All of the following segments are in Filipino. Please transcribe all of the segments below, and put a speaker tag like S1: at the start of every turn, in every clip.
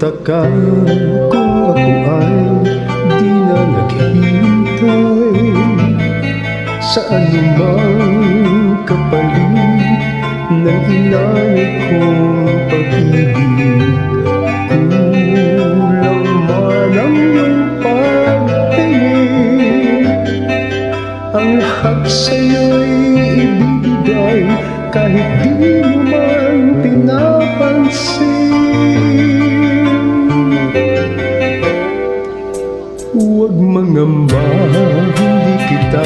S1: magtaka kung ako ay di na naghihintay sa anumang kapalit ng inanay kong pag-ibig. Kulang man ang iyong pagtingin, ang lahat sa'yo'y ibibigay kahit di mo man pinapansin. Huwag mangamba, hindi kita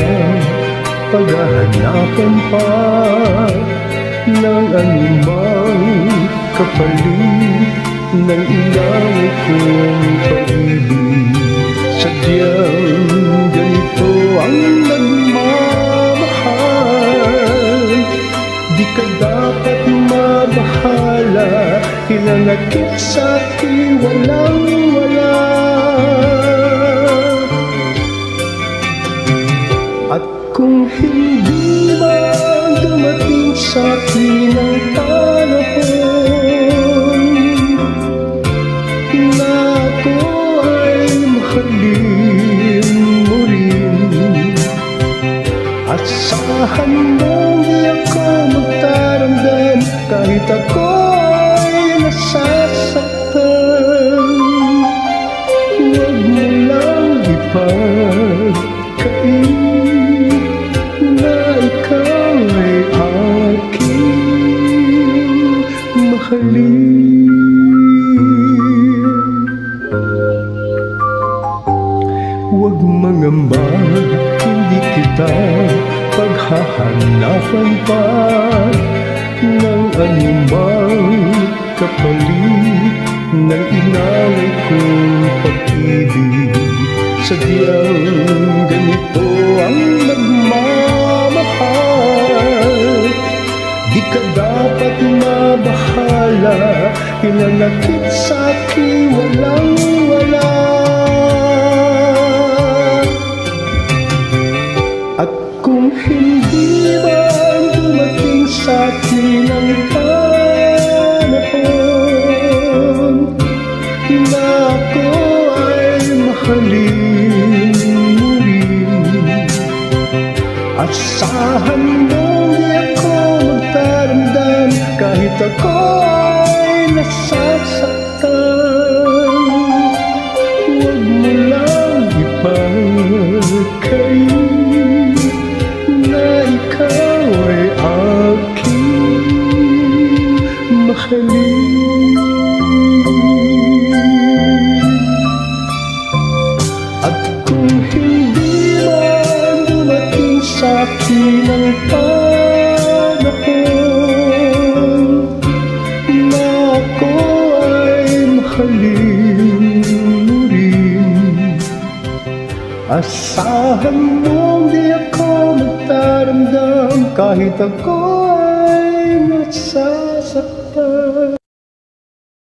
S1: paghahanapan pa ng anumang kapalit ng inanay kong pag-ibig. Sadyang ganito ang nagmamahal, di ka dapat mabahala, hinanakit sa'kin walang-wala. At kung hindi man dumating sa'kin ang panahon na ako ay mahalin mo rin, asahan mong di ako magtaramdam kahit ako ay nasasaktan. Huwag mo lang ipagkain na ikaw ay aking mahalin. Huwag mangamba, hindi kita paghahanapan pa ng anumang kapalit ng inanay kong pag-ibig. Sadyang ganito ang nagmamahal, di ka dapat mabahala, hinanakit sa'kin walang-wala. At kung hindi man dumating sa'kin ang panahon na ako ay mahalin mo rin, asahan mong di ako magtaramdam kahit ako ay nasasaktan. Huwag mo lang ipagkain na ikaw ay aking mahalin. At kung hindi man dumating sa'kin ang panahon na ako ay mahalin mo rin, asahan mong di ako magtaramdam kahit ako ay nasasaktan.